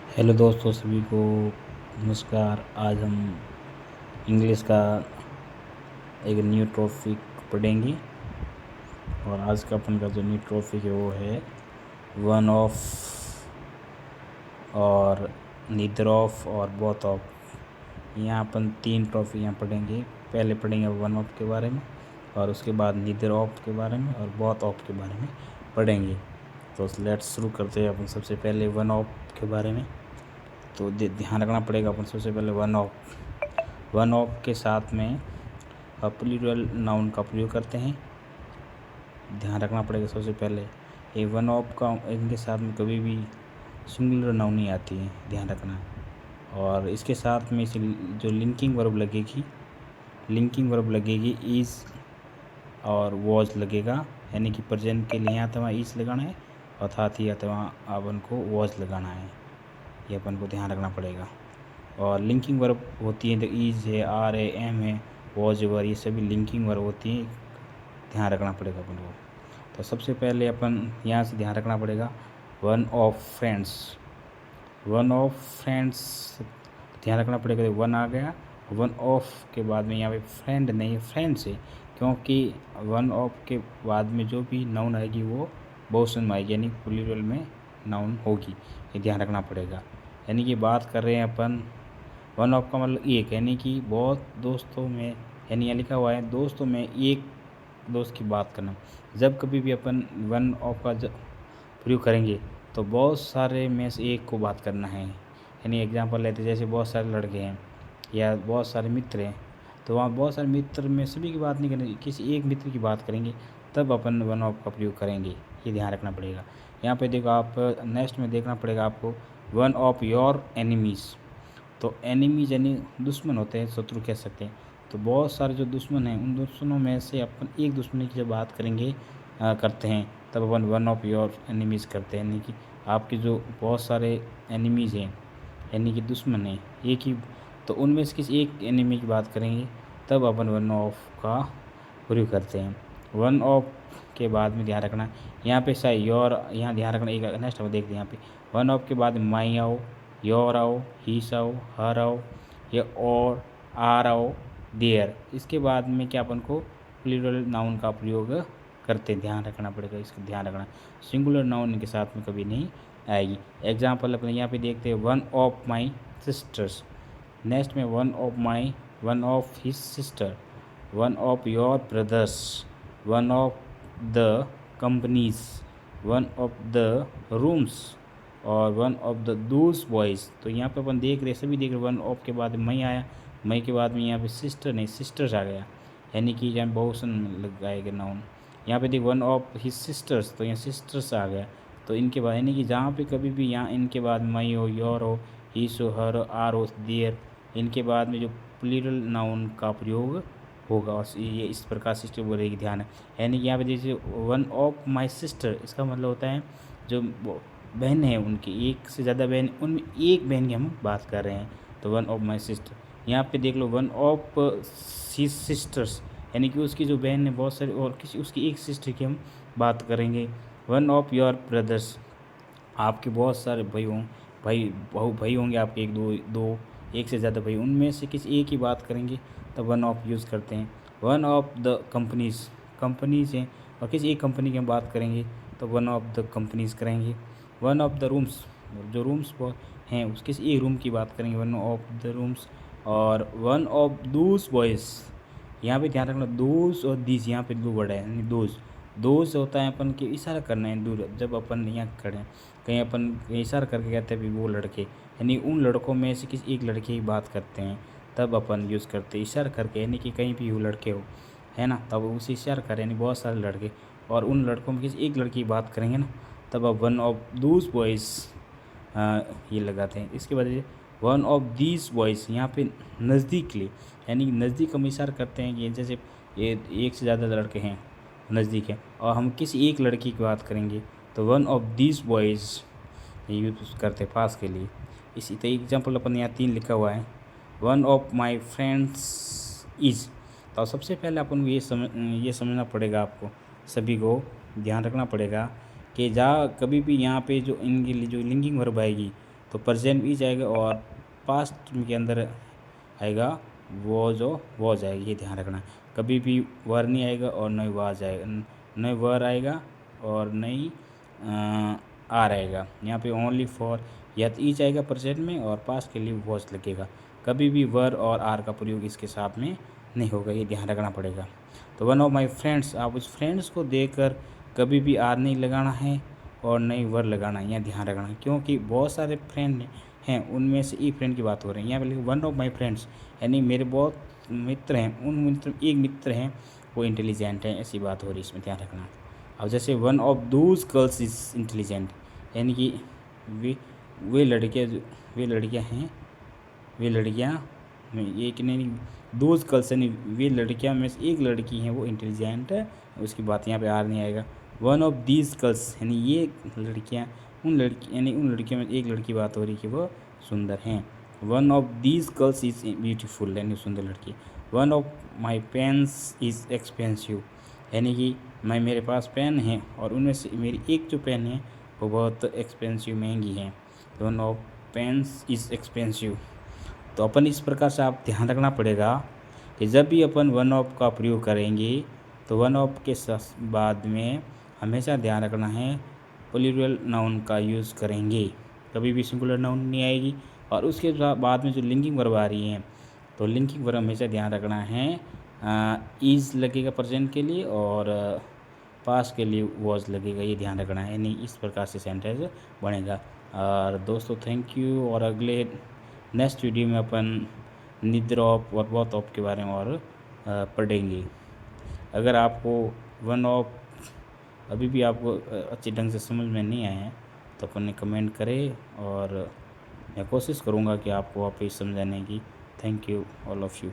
Hello दोस्तों, सभी को नमस्कार। आज हम इंग्लिश का एक न्यू टॉपिक पढ़ेंगे और आज का अपन का जो न्यू टॉपिक है वो है वन ऑफ और नीदर ऑफ और बोथ ऑफ। यहाँ अपन 3 टॉपिक यहाँ पढ़ेंगे। पहले पढ़ेंगे वन ऑफ के बारे में और उसके बाद नीदर ऑफ के बारे में और बोथ ऑफ के बारे में पढ़ेंगे। तो लेट्स शुरू करते हैं अपन सबसे पहले वन ऑफ के बारे में। तो ध्यान रखना पड़ेगा अपन सबसे पहले वन ऑफ के साथ में प्लूरल नाउन का प्रयोग करते हैं। ध्यान रखना पड़ेगा सबसे पहले ये वन ऑफ का इनके साथ में कभी भी सिंगुलर नाउन नहीं आती है, ध्यान रखना। और इसके साथ में इसे जो लिंकिंग वर्ब लगेगी इज़ और वॉज लगेगा, यानी कि प्रेजेंट के लिए यहाँ तो वहाँ इज़ लगाना है और साथ ही आता वहाँ अपन को वॉज लगाना है। ये अपन को ध्यान रखना पड़ेगा। और लिंकिंग वर्ब होती है तो इज़ है, आर है, एम है, वॉज वर, ये सभी लिंकिंग वर्ब होती है, ध्यान रखना पड़ेगा अपन को। तो सबसे पहले अपन यहाँ से ध्यान रखना पड़ेगा वन ऑफ फ्रेंड्स ध्यान रखना पड़ेगा। तो वन आ गया, वन ऑफ के बाद में यहाँ पे फ्रेंड नहीं है, फ्रेंड्स है, क्योंकि वन ऑफ के बाद में जो भी नाउन आएगी वो बहुवचन में आएगी, यानी प्लूरल में नाउन होगी, ये ध्यान रखना पड़ेगा। यानी कि बात कर रहे हैं अपन वन ऑफ का मतलब एक, यानी कि बहुत दोस्तों में, यानी यहाँ लिखा हुआ है दोस्तों में एक दोस्त की बात करना। जब कभी भी अपन वन ऑफ का प्रयोग करेंगे तो बहुत सारे में से एक को बात करना है। यानी एग्जांपल लेते जैसे बहुत सारे लड़के हैं या बहुत सारे मित्र हैं, तो वहाँ बहुत सारे मित्र में सभी की बात नहीं करेंगे, किसी एक मित्र की बात करेंगे, तब अपन वन ऑफ का प्रयोग करेंगे, ये ध्यान रखना पड़ेगा। यहाँ पे देखो आप नेक्स्ट में देखना पड़ेगा आपको वन ऑफ योर एनिमीज़। तो एनिमीज यानी दुश्मन होते हैं, शत्रु कह सकते हैं। तो बहुत सारे जो दुश्मन हैं उन दुश्मनों में से अपन एक दुश्मन की जब बात करेंगे करते हैं तब अपन वन ऑफ योर एनिमीज़ करते हैं, यानी कि आपके जो बहुत सारे एनिमीज़ हैं यानी कि दुश्मन हैं एक ही, तो उनमें से किसी एक एनिमी की बात करेंगे तब अपन वन ऑफ का प्रयोग करते हैं। वन ऑफ के बाद में ध्यान रखना यहाँ पे शायद योर, यहाँ ध्यान रखना एक नेक्स्ट हम देखते हैं यहाँ पे वन ऑफ के बाद माई आओ, योर आओ, हीस आओ, हर आओ, या और आर आओ, देयर। इसके बाद में क्या अपन को प्लूरल नाउन का प्रयोग करते, ध्यान रखना पड़ेगा, इसका ध्यान रखना। सिंगुलर नाउन के साथ में कभी नहीं आएगी। एग्जाम्पल अपने यहाँ पे देखते हैं one of my sisters, next में one of his sister, one of your brothers, one of the companies, one of the rooms और one of the those boys. तो यहाँ पे अपन देख रहे सभी देख रहे वन ऑफ के बाद मई आया, मई के बाद में यहाँ पे सिस्टर नहीं सिस्टर्स आ गया, यानी कि यहाँ बहुवचन लग आएगा नाउन। यहाँ पे देख वन ऑफ हिज सिस्टर्स, तो यहाँ सिस्टर्स आ गया। तो इनके बाद यानी कि जहाँ पे कभी भी यहाँ इनके बाद मई हो, योर हो, हीस हो, हर हो, आर हो, देयर, इनके बाद में जो प्लूरल नाउन का प्रयोग होगा और ये इस प्रकार सिस्टर बोलेगी, ध्यान है। यानी कि यहाँ पे जैसे वन ऑफ माई सिस्टर, इसका मतलब होता है जो बहन है उनकी एक से ज़्यादा बहन, उनमें एक बहन की हम बात कर रहे हैं, तो वन ऑफ माई सिस्टर। यहाँ पे देख लो वन ऑफ हिज सिस्टर्स, यानी कि उसकी जो बहन है बहुत सारी और किसी उसकी एक सिस्टर की हम बात करेंगे। वन ऑफ योर ब्रदर्स, आपके बहुत सारे भाई होंगे आपके, एक से ज़्यादा भाई, उनमें से किसी एक ही बात करेंगे तब वन ऑफ यूज़ करते हैं। वन ऑफ द कंपनीज़ हैं और किसी एक कंपनी की हम बात करेंगे तो वन ऑफ द कंपनीज़ करेंगे। वन ऑफ द रूम्स, जो रूम्स हैं उस किसी एक रूम की बात करेंगे, वन ऑफ द रूम्स। और वन ऑफ दूस बॉयज़, यहाँ पे ध्यान रखना दोज और दीज, यहाँ पे दो वर्ड है, यानी दोज होता है अपन के इशारा करना है दूर, जब अपन यहाँ खड़े कहीं अपन इशारा करके कहते हैं भी वो लड़के, यानी उन लड़कों में से किसी एक लड़के की बात करते हैं तब अपन यूज़ करते हैं इशारा करके, यानी कि कहीं भी वो लड़के हो है ना, तब उसे इशारा करें, यानी बहुत सारे लड़के और उन लड़कों में किसी एक लड़की की बात करेंगे ना तब अब वन ऑफ दूस बॉयज़ ये लगाते हैं। इसके बाद वन ऑफ दीज बॉयज़, यहाँ पे नज़दीक के लिए, यानी नज़दीक हम इशारा करते हैं कि जैसे ये एक से ज़्यादा लड़के हैं नज़दीक हैं और हम किसी एक लड़की की बात करेंगे तो one of these boys use करते हैं पास के लिए। इसी तरह एग्जाम्पल अपन यहाँ 3 लिखा हुआ है one of my friends is. तो सबसे पहले अपन को ये समझना पड़ेगा, आपको सभी को ध्यान रखना पड़ेगा कि जहाँ कभी भी यहाँ पे जो इनके लिए जो लिंकिंग वर्ब आएगी तो प्रेजेंट भी जाएगा और पास्ट के अंदर आएगा वो जो वो जाएगी, ये ध्यान रखना। कभी भी वर नहीं आएगा और न ही वाज आएगा, न वर आएगा और न ही आर आएगा। यहाँ पे ओनली फॉर या तो ईच आएगा प्रेजेंट में और पास्ट के लिए वॉज लगेगा। कभी भी वर और आर का प्रयोग इसके साथ में नहीं होगा, ये ध्यान रखना पड़ेगा। तो वन ऑफ माई फ्रेंड्स, आप उस फ्रेंड्स को देखकर कभी भी आर नहीं लगाना है और नहीं वर लगाना है, यहाँ ध्यान रखना है। क्योंकि बहुत सारे फ्रेंड हैं, उनमें से एक फ्रेंड की बात हो रही है। यहाँ पे वन ऑफ माई फ्रेंड्स यानी मेरे बहुत मित्र हैं, उन मित्र एक मित्र हैं वो इंटेलिजेंट हैं, ऐसी बात हो रही है, इसमें ध्यान रखना। अब जैसे one of those girls is intelligent, यानी कि वे लड़कियाँ हैं, वे लड़कियाँ एक नहीं, दोज गर्ल्स यानी वे लड़कियाँ में से एक लड़की हैं वो इंटेलिजेंट है, उसकी बात यहाँ पे आर नहीं आएगा। वन ऑफ दीज गर्ल्स यानी ये लड़कियाँ उन लड़कियों में एक लड़की बात हो रही कि वो सुंदर हैं। One of these girls is beautiful यानी सुंदर लड़की। One of my pens is expensive, यानी कि मेरे पास पेन है और उनमें से मेरी एक जो पेन है वो बहुत एक्सपेंसिव महंगी है। One of pens is expensive. तो अपन इस प्रकार से आप ध्यान रखना पड़ेगा कि जब भी अपन वन ऑफ का प्रयोग करेंगे तो वन ऑफ के बाद में हमेशा ध्यान रखना है प्लूरल नाउन का यूज़ करेंगे, कभी भी सिंगुलर नाउन नहीं आएगी। और उसके बाद में जो लिंकिंग वर्ब आ रही हैं तो लिंकिंग वर्ब हमेशा ध्यान रखना है इज़ लगेगा प्रेजेंट के लिए और पास्ट के लिए वॉज लगेगा, ये ध्यान रखना है। यानी इस प्रकार से सेंटेंस बनेगा। और दोस्तों थैंक यू, और अगले नेक्स्ट वीडियो में अपन निदर ऑफ और बोथ ऑफ के बारे में और पढ़ेंगे। अगर आपको वन ऑफ अभी भी आपको अच्छे ढंग से समझ में नहीं आए हैं तो अपन ने कमेंट करें और मैं कोशिश करूँगा कि आपको वापस समझाने की। Thank you all of you.